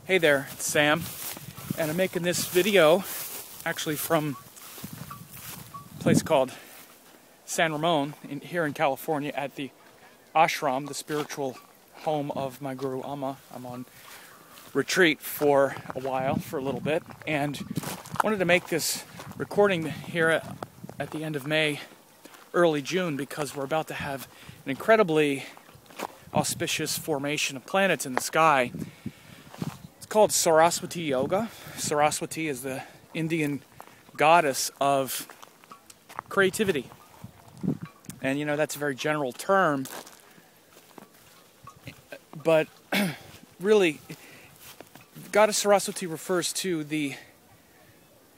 Hey there, it's Sam, and I'm making this video actually from a place called San Ramon here in California at the ashram, the spiritual home of my Guru Amma. I'm on retreat for a while, for a little bit, and wanted to make this recording here at the end of May, early June, because we're about to have an incredibly auspicious formation of planets in the sky. It's called Saraswati Yoga. Saraswati is the Indian goddess of creativity. And you know, that's a very general term, but really, Goddess Saraswati refers to the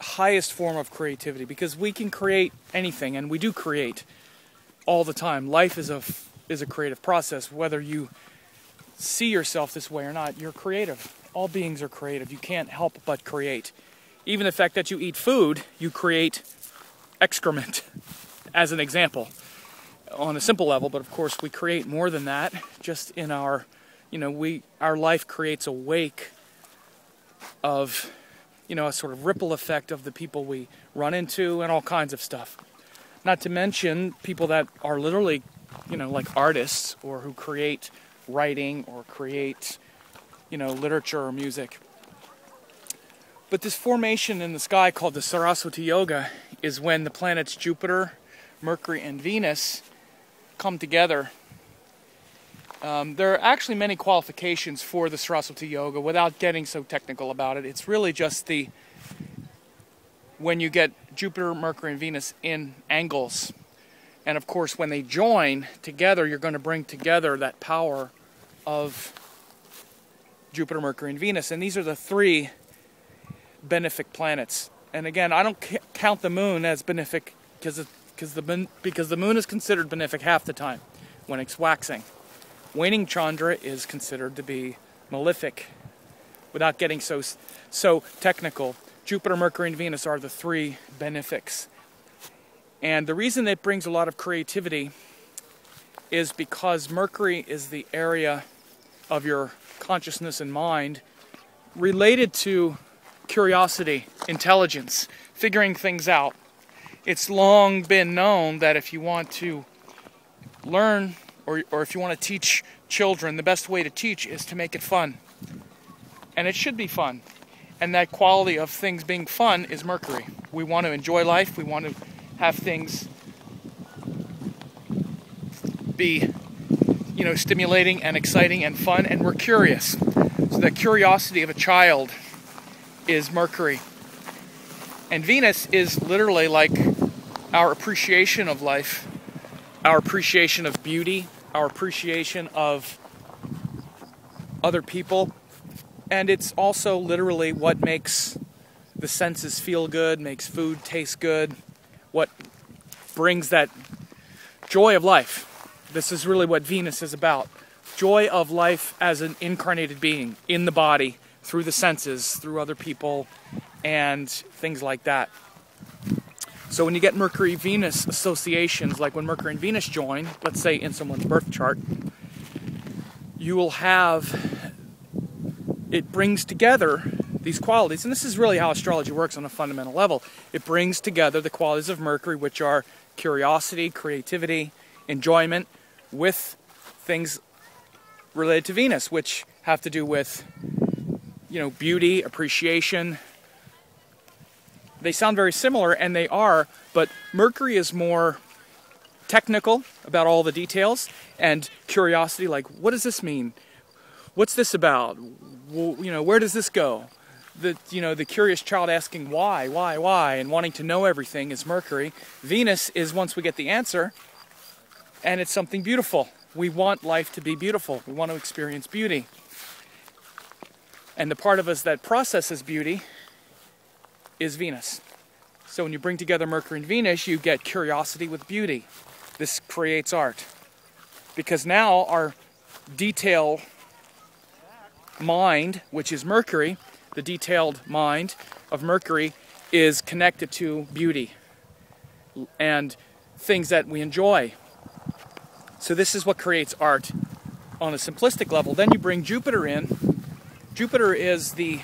highest form of creativity, because we can create anything, and we do create all the time. Life is a creative process. Whether you see yourself this way or not, you're creative. All beings are creative. You can't help but create. Even the fact that you eat food, you create excrement, as an example, on a simple level. But of course, we create more than that. Just in our, our life creates a wake of, a sort of ripple effect of the people we run into and all kinds of stuff. Not to mention people that are literally, like artists, or who create writing or create, literature or music. But this formation in the sky called the Saraswati Yoga is when the planets Jupiter, Mercury, and Venus come together. There are actually many qualifications for the Saraswati Yoga without getting so technical about it. It's really just when you get Jupiter, Mercury, and Venus in angles. And of course, when they join together, you're going to bring together that power of Jupiter, Mercury, and Venus. And these are the three benefic planets. And again, I don't count the moon as benefic because the moon is considered benefic half the time when it's waxing. Waning Chandra is considered to be malefic. Without getting so technical, Jupiter, Mercury, and Venus are the three benefics. And the reason it brings a lot of creativity is because Mercury is the area of your consciousness and mind related to curiosity, intelligence, figuring things out. It's long been known that if you want to learn or if you want to teach children, the best way to teach is to make it fun. And it should be fun. And that quality of things being fun is Mercury. We want to enjoy life. We want to have things be, stimulating and exciting and fun, and we're curious. So the curiosity of a child is Mercury. And Venus is literally like our appreciation of life, our appreciation of beauty, our appreciation of other people. And it's also literally what makes the senses feel good, makes food taste good, what brings that joy of life. This is really what Venus is about. Joy of life as an incarnated being in the body, through the senses, through other people, and things like that. So when you get Mercury-Venus associations, like when Mercury and Venus join, let's say in someone's birth chart, you will have, it brings together these qualities, and this is really how astrology works on a fundamental level. It brings together the qualities of Mercury, which are curiosity, creativity, enjoyment, with things related to Venus, which have to do with, beauty, appreciation. They sound very similar, and they are, but Mercury is more technical about all the details, and curiosity, like, what does this mean? What's this about? Well, where does this go? The curious child asking why, and wanting to know everything is Mercury. Venus is once we get the answer, and it's something beautiful. We want life to be beautiful. We want to experience beauty. And the part of us that processes beauty is Venus. So when you bring together Mercury and Venus, you get curiosity with beauty. This creates art. Because now our detail mind, which is Mercury, the detailed mind of Mercury, is connected to beauty and things that we enjoy. So this is what creates art on a simplistic level. Then you bring Jupiter in, Jupiter is the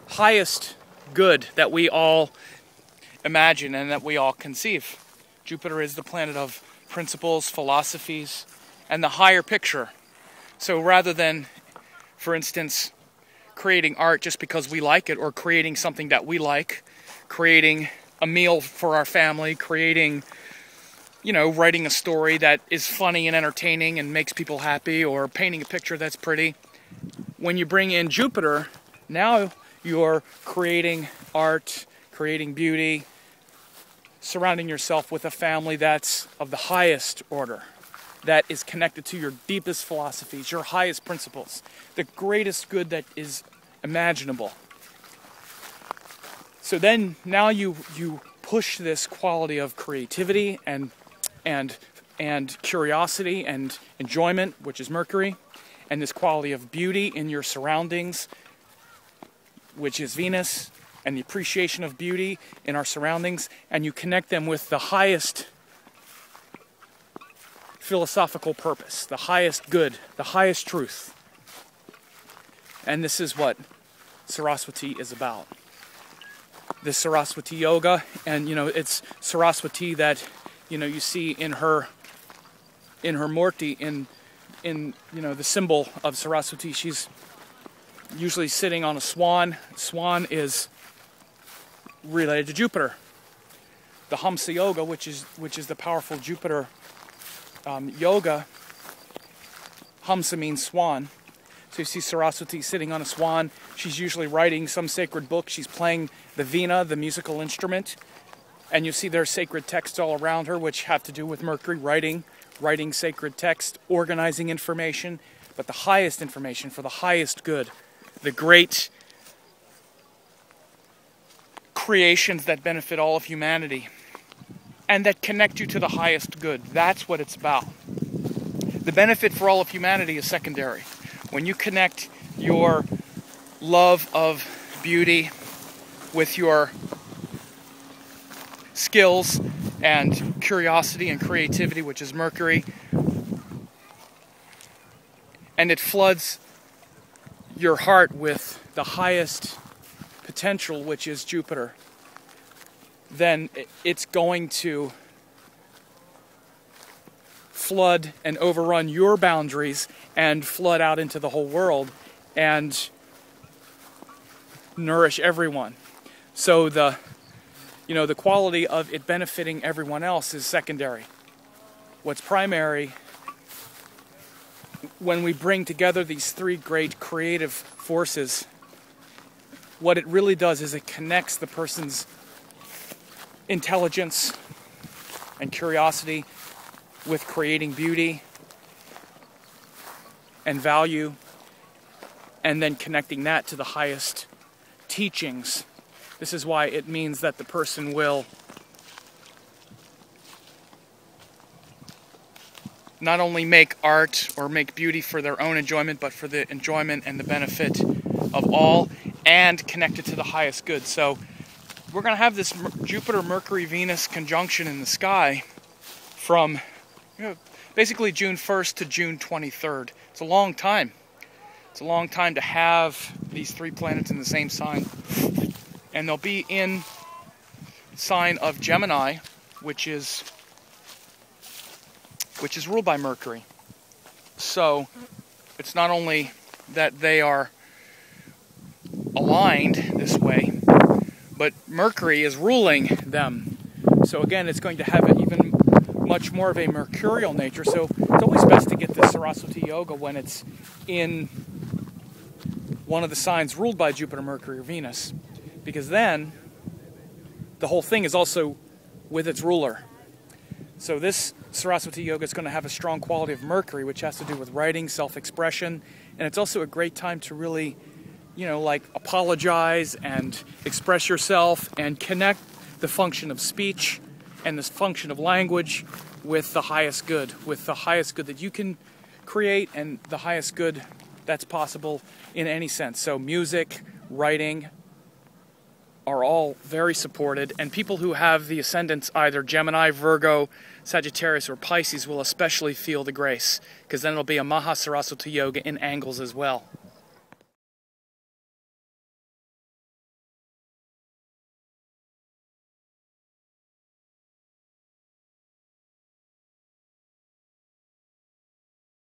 highest good that we all imagine and that we all conceive. Jupiter is the planet of principles, philosophies, and the higher picture. So rather than, for instance, creating art just because we like it, or creating something that we like, creating a meal for our family, creating, writing a story that is funny and entertaining and makes people happy, or painting a picture that's pretty. When you bring in Jupiter, now you're creating art, creating beauty, surrounding yourself with a family that's of the highest order, that is connected to your deepest philosophies, your highest principles, the greatest good that is imaginable. So then now you push this quality of creativity and curiosity and enjoyment, which is Mercury, and this quality of beauty in your surroundings, which is Venus, and the appreciation of beauty in our surroundings, and you connect them with the highest philosophical purpose, the highest good, the highest truth. And this is what Saraswati is about. This Saraswati yoga, and it's Saraswati that you see in her murti, in the symbol of Saraswati. She's usually sitting on a swan. Swan is related to Jupiter. The Hamsa yoga, which is the powerful Jupiter yoga. Hamsa means swan. So you see Saraswati sitting on a swan. She's usually writing some sacred book. She's playing the veena, the musical instrument. And you see there's sacred texts all around her, which have to do with Mercury, writing sacred text, organizing information, but the highest information for the highest good, the great creations that benefit all of humanity and that connect you to the highest good. That's what it's about. The benefit for all of humanity is secondary. When you connect your love of beauty with your skills and curiosity and creativity, which is Mercury, and it floods your heart with the highest potential, which is Jupiter, then it's going to flood and overrun your boundaries and flood out into the whole world and nourish everyone. So the quality of it benefiting everyone else is secondary. What's primary, when we bring together these three great creative forces, what it really does is it connects the person's intelligence and curiosity with creating beauty and value, and then connecting that to the highest teachings. This is why it means that the person will not only make art or make beauty for their own enjoyment, but for the enjoyment and the benefit of all, and connect it to the highest good. So we're going to have this Jupiter-Mercury-Venus conjunction in the sky from basically June 1st to June 23rd. It's a long time. It's a long time to have these three planets in the same sign. And they'll be in sign of Gemini, which is ruled by Mercury. So it's not only that they are aligned this way, but Mercury is ruling them. So again, it's going to have an even much more of a mercurial nature. So it's always best to get this Saraswati yoga when it's in one of the signs ruled by Jupiter, Mercury, or Venus, because then the whole thing is also with its ruler. So this Saraswati yoga is going to have a strong quality of Mercury, which has to do with writing, self-expression, and it's also a great time to really, apologize and express yourself and connect the function of speech and this function of language with the highest good that you can create and the highest good that's possible in any sense. So music, writing, are all very supported, and people who have the ascendants either Gemini, Virgo, Sagittarius, or Pisces will especially feel the grace, because then it'll be a Maha Saraswati Yoga in angles as well.